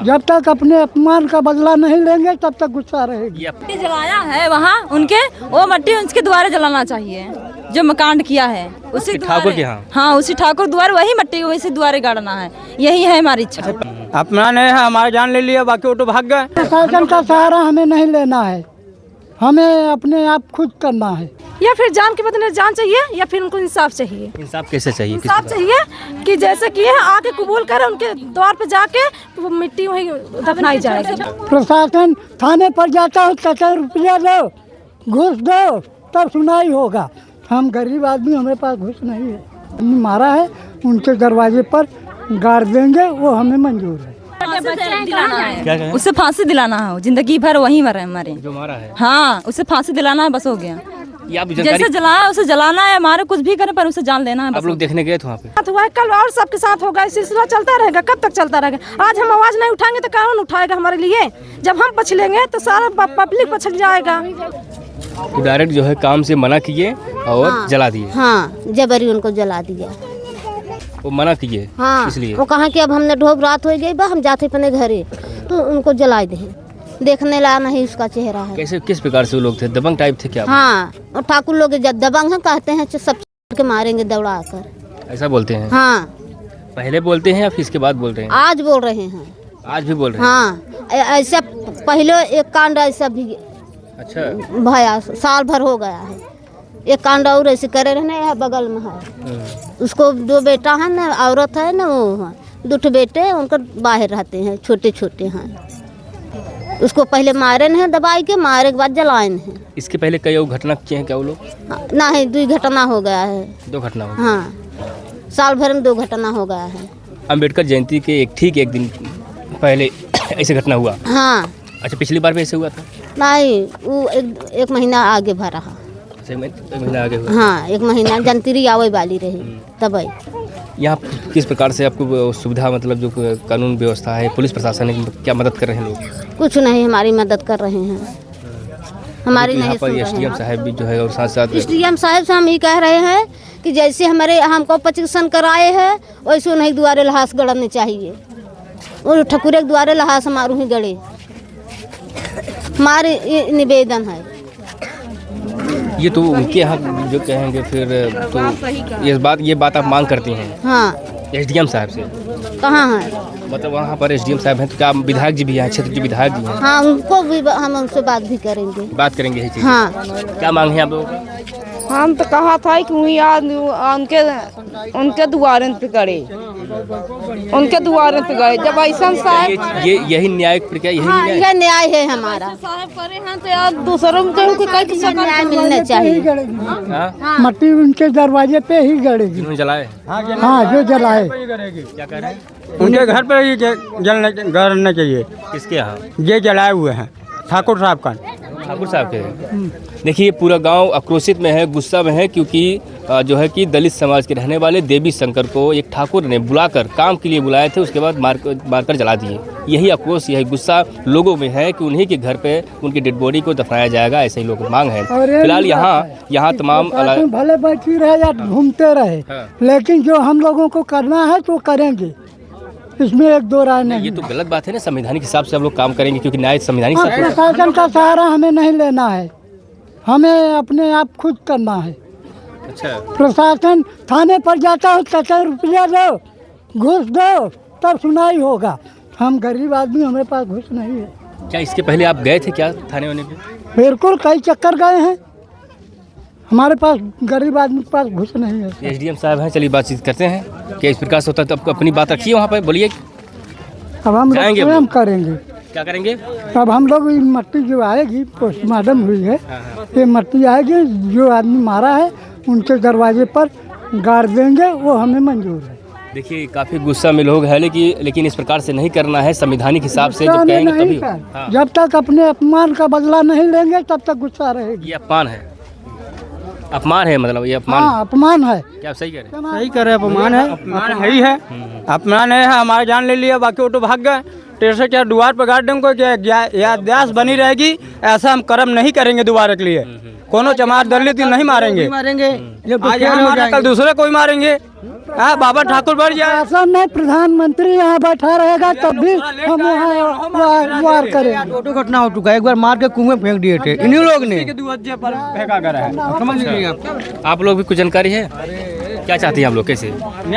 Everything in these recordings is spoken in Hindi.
जब तक अपने अपमान का बदला नहीं लेंगे तब तक गुस्सा रहेगी। मट्टी जलाया है वहाँ उनके, वो मट्टी उसके द्वारे जलाना चाहिए जो मकान किया है उसी ठाकुर के यहाँ। हाँ उसी ठाकुर द्वारे वही मट्टी उसी द्वारे गाड़ना है, यही है हमारी इच्छा। अपना नहीं है, हमारी जान ले लिया, बाकी वो तो भाग गए। प्रशासन का सहारा हमें नहीं लेना है, हमें अपने आप खुद करना है। या फिर जान के बदले जान चाहिए या फिर उनको इंसाफ चाहिए। इंसाफ कैसे चाहिए? इंसाफ चाहिए कि जैसे किए हैं आके कबूल करे, उनके द्वार पे जाके वो मिट्टी वहीं दफनाई जाएगी। प्रशासन थाने पर जाता है, कहते रुपया दो, घूस दो, तब सुनाई होगा। हम गरीब आदमी, हमारे पास घूस नहीं है। हमने मारा है, उनके दरवाजे पर गाड़ देंगे, वो हमें मंजूर है। क्या उसे फांसी दिलाना है, जिंदगी भर वहीं मरे हमारे जो मारा है। हाँ उसे फांसी दिलाना है, बस हो गया। जैसे जलाया उसे जलाना है, हमारे कुछ भी करे पर उसे जान लेना है। आप लोग देखने गए थे वहाँ पे? हुआ है कल और सबके साथ होगा, सिलसिला चलता रहेगा। कब तक चलता रहेगा? आज हम आवाज नहीं उठाएंगे तो कौन उठाएगा हमारे लिए? जब हम पछलेंगे तो सारा पब्लिक पछल जाएगा। तो डायरेक्ट जो है काम से मना किए और जला दिए। हाँ जबरी उनको जला दिया, वो मना किए। हाँ इसलिए वो कहा कि अब हमने ढोब रात हो गई बा, हम जाते अपने घरे, तो उनको जला दे। देखने ला नहीं उसका चेहरा है। कैसे, किस प्रकार से वो लोग थे? दबंग टाइप थे क्या? हाँ और ठाकुर लोग जब दबंग हैं, कहते हैं सब के मारेंगे दौड़ा कर। ऐसा बोलते हैं? हाँ पहले बोलते हैं या फिर इसके बाद बोल रहे हैं? आज बोल रहे हैं। आज भी बोल रहे हैं? हाँ ऐसा पहले एक कांड ऐसा भी अच्छा भया, साल भर हो गया है। एक कांड और ऐसे करे रहने है, बगल में है। उसको 2 बेटा है ना, औरत है ना, वो 2 बेटे उनको बाहर रहते हैं, छोटे छोटे हैं। उसको पहले मारे हैं, दबाई के मारे के बाद जलाए हैं। इसके पहले कई और घटना किए हैं क्या वो लोग? नहीं 2 घटना हो गया है। 2 घटना हो गई। हाँ साल भर में 2 घटना हो गया है। अम्बेडकर जयंती के ठीक एक दिन पहले ऐसे घटना हुआ? हाँ। अच्छा, पिछली बार भी ऐसे हुआ था? नहीं वो एक महीना आगे भरा। एक महीना आगे हुआ? हाँ 1 महीना जंतरी आवे वाली रही तब। यहाँ किस प्रकार से आपको सुविधा, मतलब जो कानून व्यवस्था है, पुलिस प्रशासन है, क्या मदद कर रहे हैं लोग? कुछ नहीं, हमारी मदद कर रहे हैं, हमारी नहीं सुन रहे हैं। एसडीएम साहब भी जो है और साथ साथ एसडीएम साहब से हम ये कह रहे हैं कि जैसे हमारे हमको 25 कराए हैं वैसे उन्हें द्वारे लहास गड़ने चाहिए। और ठकुरे के द्वारे लहास हमारू ही गड़े, हमारे निवेदन है। ये तो उनके यहाँ जो कहेंगे फिर तो ये बात आप मांग करती हैं? हाँ एसडीएम साहब से? कहाँ है? मतलब वहाँ पर एसडीएम साहब हैं तो क्या विधायक जी भी हैं, क्षेत्र के विधायक जी हैं? हाँ उनको भी हम उनसे बात भी करेंगे। बात करेंगे यही चीज़? हाँ। क्या मांग है आप लोगों? हम तो कहा था कि उनके द्वारे पे गड़े, उनके द्वारे पे गए। जब ऐसा साहब यही न्याय प्रक्रिया, यही न्याय है हमारा। साहब करे हैं तो यार दूसरों को कहीं न्याय मिलना चाहिए। मट्टी उनके दरवाजे पे ही गड़ेगी। जिन्होंने जलाए? हाँ जो जलाए। क्या कह रहे हैं? उनके घर पर ही गड़ना चाहिए। किसके यहाँ? ये जलाए हुए हैं ठाकुर साहब का। ठाकुर साहब के? देखिए पूरा गांव आक्रोशित में है, गुस्सा में है, क्योंकि जो है कि दलित समाज के रहने वाले देवी शंकर को एक ठाकुर ने बुलाकर काम के लिए बुलाए थे, उसके बाद मारकर जला दिए। यही आक्रोश, यही गुस्सा लोगों में है कि उन्हीं के घर पे उनकी डेड बॉडी को दफनाया जाएगा, ऐसे ही लोग मांग है। फिलहाल यहाँ तमाम भले बैठी रहे या घूमते रहे, लेकिन जो हम लोगों को करना है तो करेंगे, इसमें 1-2 राय नहीं। ये तो गलत बात है ना, संवैधानिक हिसाब से हम लोग काम करेंगे, क्योंकि न्याय संवैधानिक। प्रशासन का सहारा हमें नहीं लेना है, हमें अपने आप खुद करना है। अच्छा। प्रशासन थाने पर जाता है, कहते रुपया दो, घूस दो, तब सुनाई होगा। हम गरीब आदमी, हमारे पास घूस नहीं है। क्या इसके पहले आप गए थे क्या थाने वाने पे? बिल्कुल कई चक्कर गए हैं, हमारे पास गरीब आदमी के पास घुस नहीं है। एसडीएम साहब हैं, चलिए बातचीत करते हैं। क्या इस प्रकार से होता है तो अपनी बात रखिए वहाँ पर, बोलिए। अब हम लोग स्वयं करेंगे। क्या करेंगे? अब हम लोग मट्टी जो आएगी, पोस्टमार्टम हुई है, ये मट्टी आएगी, जो आदमी मारा है उनके दरवाजे पर गाड़ देंगे, वो हमें मंजूर है। देखिए काफ़ी गुस्सा में लोग हैं, लेकिन इस प्रकार से नहीं करना है, संवैधानिक हिसाब से जब कहेंगे तभी। जब तक अपने अपमान का बदला नहीं लेंगे तब तक गुस्सा रहेगी। ये अपमान है, अपमान है, मतलब ये अपमान। हाँ अपमान है। क्या सही कह रहे हैं? सही कह रहे हैं, अपमान है, अपमान है ही है। अपमान है, हमारी जान ले लिया, बाकी वो तो भाग गए। टेढ़े क्या द्वार पर गाड़ देंगे, क्या याददाश्त बनी रहेगी। ऐसा हम कर्म नहीं करेंगे दोबारा के लिए। कोनो चमार दलित नहीं मारेंगे, आज हमारा कल दूसरे कोई मारेंगे। हाँ बाबा ठाकुर बढ़ जाए। शासन में प्रधानमंत्री यहाँ बैठा रहेगा तब भी हम वहाँ वार करेंगे। ऑटो घटना हो चुका है, एक बार मार के कुएं में फेंक दिए थे इन्हीं लोग ने, पर फेंका करा है। समझ लीजिए आप लोग भी कुछ जानकारी है, क्या चाहते हैं आप लोग, कैसे?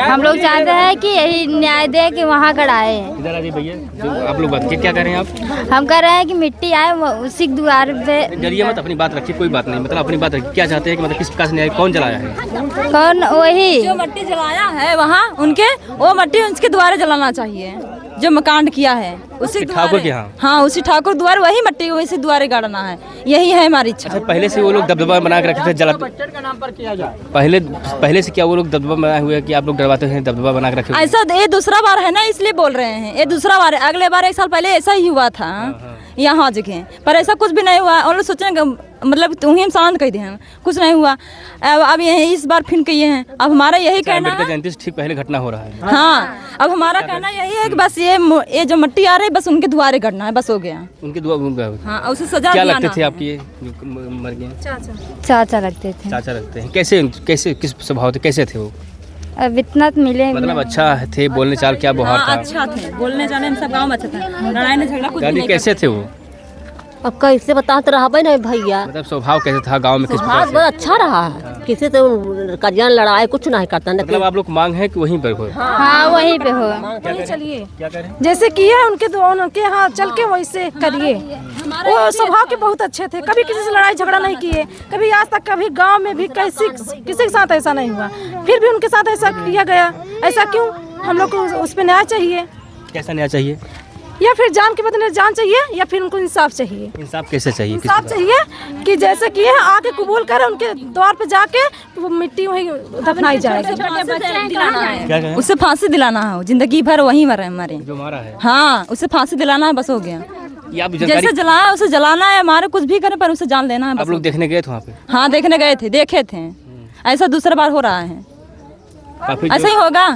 हम लोग चाहते हैं कि यही न्याय दे कि वहाँ गड़ाए। इधर आ जाइए भैया, जो आप लोग बात क्या कर रहे हैं आप? हम कह रहे हैं कि मिट्टी आए उसी द्वार पे। डरिए मत, अपनी बात रखिए, कोई बात नहीं, मतलब अपनी बात रखिए। क्या चाहते हैं कि मतलब किस प्रकार से न्याय, कौन जलाया है? कौन? वही जो मट्टी जलाया है वहाँ उनके, वो मट्टी उसके द्वारा जलाना चाहिए जो मकान किया है उसी ठाकुर के यहाँ। हाँ उसी ठाकुर द्वार, वही मट्टी वैसे द्वारे गाड़ना है, यही है हमारी इच्छा। अच्छा, पहले से वो लोग दबदबा बना के रखे थे जला, पहले से क्या वो लोग दबदबा बनाए हुए हैं कि आप लोग डरवाते हैं दबदबा बना के रखे? ऐसा ये दूसरा बार है ना, इसलिए बोल रहे हैं, ये दूसरा बार है। अगले बार 1 साल पहले ऐसा ही हुआ था यहाँ जगह पर, ऐसा कुछ भी नहीं हुआ। और लोग सोच रहे मतलब तुम्हें हम शांत कह दें, कुछ नहीं हुआ। अब ये इस बार फिर कहिए हैं, अब हमारा यही कहना है, जयंती से ठीक पहले घटना हो रहा है। हाँ अब हमारा कहना यही है कि बस ये जो मट्टी आ रही है बस उनके द्वारे करना है, बस हो गया। उनके दुआ हाँ उसे सजा क्या दिलाना लगते थे है। आपके ये जो मर गए? चाचा लगते थे। चाचा लगते हैं। कैसे कैसे किस स्वभाव थे, कैसे थे वो? अब इतना तो मिले मतलब अच्छा थे, बोलने चाल क्या व्यवहार हाँ, था? अच्छा थे, बोलने जाने में सब गाँव में अच्छा था, लड़ाई में झगड़ा कुछ भी दादी नहीं कैसे थे वो? अब कैसे बताते रहा नहीं भैया, मतलब स्वभाव कैसे था गांव में, किस प्रकार बहुत से? बहुत अच्छा रहा है, किसी से कजियान लड़ाई कुछ नहीं करता। मतलब आप लोग मांग है कि वहीं पर हो? हाँ वहीं पे हो। चलिए क्या करें? जैसे किए हैं उनके यहाँ चल के वैसे करिए। वो स्वभाव के बहुत अच्छे थे, कभी किसी से लड़ाई झगड़ा नहीं किए, कभी आज तक कभी गांव में भी किसी के साथ ऐसा नहीं हुआ। फिर भी उनके साथ ऐसा किया गया, ऐसा क्यों? हम लोग को उस पर न्याय चाहिए। कैसा न्याय चाहिए? या फिर जान के बदले जान चाहिए, या फिर उनको इंसाफ चाहिए। इंसाफ कैसे चाहिए? किस इंसाफ प्रकार? चाहिए कि जैसे किए हैं आके कबूल कर, उनके द्वार पे जाके वो मिट्टी वहीं दफनाई जाएगी। क्या कहें? उससे फांसी दिलाना है, जिंदगी भर वहीं मरे हमारे। जो मारा है हाँ उसे फांसी दिलाना है, बस हो गया। ये आप जानकारी जैसे जलाया उसे जलाना है, हमारे कुछ भी करे पर उसे जान लेना है, आप बस। लोग देखने गए थे वहाँ पे? हाँ देखने गए थे, देखे थे। ऐसा दूसरा बार हो रहा है, काफी ऐसा ही होगा।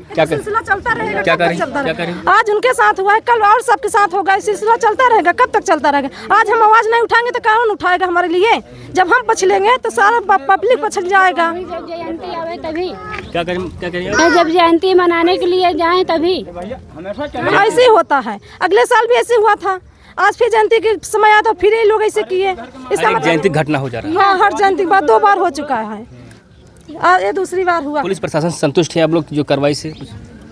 क्या करें? सिलसिला चलता रहेगा, क्या कब तक करें? चलता क्या रहेगा? करें? आज उनके साथ हुआ है, कल और सबके साथ होगा, सिलसिला चलता रहेगा, कब तक चलता रहेगा? आज हम आवाज नहीं उठाएंगे तो कौन उठाएगा हमारे लिए? जब हम पछलेंगे तो सारा पब्लिक पछल जाएगा। जब जयंती आवे तभी, क्या करें? क्या करें? जब जयंती मनाने के लिए जाएं तभी। ऐसे ही होता है, अगले साल भी ऐसे हुआ था, आज फिर जयंती के समय आया तो फिर ये लोग ऐसे किए। इसका एक जयंती मतलब घटना हो जा रहा है। हाँ, हर जयंती के बाद 2 बार हो चुका है, ये दूसरी बार हुआ। पुलिस प्रशासन संतुष्ट है आप लोग जो कार्रवाई से?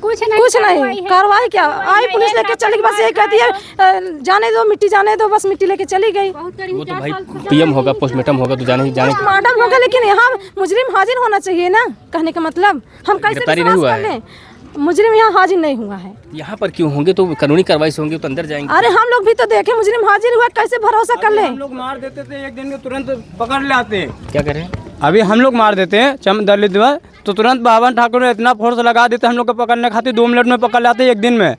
कुछ नहीं कार्रवाई क्या आई, पुलिस लेके चली गई, बस यही कहती है जाने दो मिट्टी, जाने दो, बस मिट्टी लेके चली गई। वो तो भाई पीएम होगा, पोस्टमार्टम होगा तो जाने पोस्टमार्टम होगा, लेकिन यहाँ मुजरिम हाजिर होना चाहिए ना। कहने का मतलब हम कैसे गिरफ्तारी नहीं हुआ विश्वास कर लें? मुजरिम यहाँ हाजिर नहीं हुआ है। यहाँ पर क्यों होंगे? तो कानूनी कार्रवाई से होंगे तो अंदर जाएंगे। अरे हम लोग भी तो देखे मुजरिम हाजिर हुआ, कैसे भरोसा कर ले? हम लोग मार देते थे, एक दिन में तुरंत पकड़ ले आते हैं। क्या करें? अभी हम लोग मार देते हैं दलित तो तुरंत बाबा ठाकुर ने इतना फोर्स लगा देते हम लोग को पकड़ने खातिर, 2 मिनट में पकड़ लाते, एक दिन में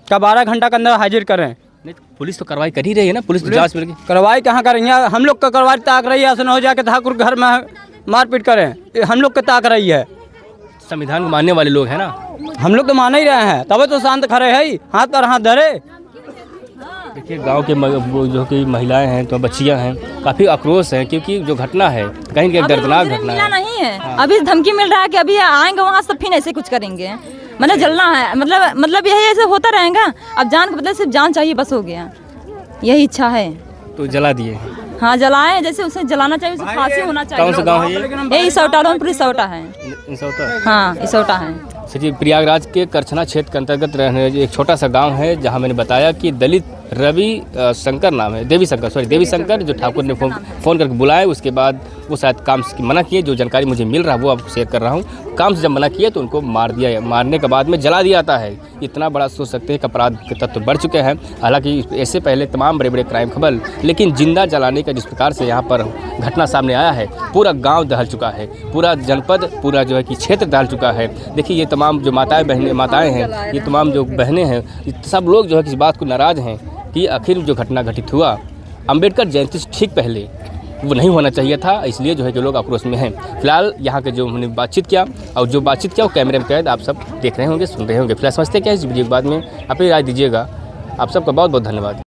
का 12 घंटा के अंदर हाजिर करें। नहीं पुलिस तो कार्रवाई कर ही रही है ना, पुलिस तो जांच में कार्रवाई कहाँ करेंगे? हम लोग का कार्रवाई ताक रही है, ऐसा न हो जाके ठाकुर घर में मारपीट करें, हम लोग का ताक रही है। संविधान को मानने वाले लोग हैं ना, हम लोग तो मान ही रहे हैं, तभी तो शांत खड़े है, हाथ पर हाथ धरे। देखिए गांव के जो कि महिलाएं हैं तो बच्चियां हैं, काफ़ी आक्रोश हैं क्योंकि जो घटना है कहीं की एक दर्दनाक घटना मिला है। नहीं है, अभी धमकी मिल रहा है कि अभी आएंगे वहाँ सब फिर ऐसे कुछ करेंगे, मतलब जलना है, मतलब यही ऐसे होता रहेगा। अब जान के बदले सिर्फ जान चाहिए, बस हो गया, यही इच्छा है। तो जला दिए। हाँ जलाए, जैसे उसे जलाना चाहिए, उसे फांसी होना चाहिए। कौन सा गाँव है ये? यही इसौटा, रोनपुर इसौटा है। हाँ इसौटा है। सचिव प्रयागराज के करछना क्षेत्र के अंतर्गत रहने एक छोटा सा गांव है जहां मैंने बताया कि दलित रवि शंकर नाम है, देवी शंकर जो ठाकुर ने फ़ोन करके बुलाए, उसके बाद वो शायद काम से मना किए, जो जानकारी मुझे मिल रहा है वो आपको शेयर कर रहा हूँ। काम से जब मना किए तो उनको मार दिया, मारने के बाद में जला दिया जाता है। इतना बड़ा सोच सकते हैं कि अपराध के तत्व बढ़ चुके हैं। हालांकि इससे पहले तमाम बड़े बड़े क्राइम खबर, लेकिन जिंदा जलाने का जिस प्रकार से यहाँ पर घटना सामने आया है, पूरा गाँव दहल चुका है, पूरा जनपद, पूरा जो है कि क्षेत्र दहल चुका है। देखिए ये तमाम जो माताएं हैं, ये तमाम जो बहनें हैं, सब लोग जो है किसी बात को नाराज़ हैं कि आखिर जो घटना घटित हुआ अंबेडकर जयंती से ठीक पहले वो नहीं होना चाहिए था, इसलिए जो है कि लोग आक्रोश में हैं। फिलहाल यहाँ के जो हमने बातचीत किया और जो बातचीत किया वो कैमरे में कैद आप सब देख रहे होंगे, सुन रहे होंगे। फिलहाल समझते क्या है इस वीडियो के बाद में अपनी राय दीजिएगा। आप सबका बहुत बहुत धन्यवाद।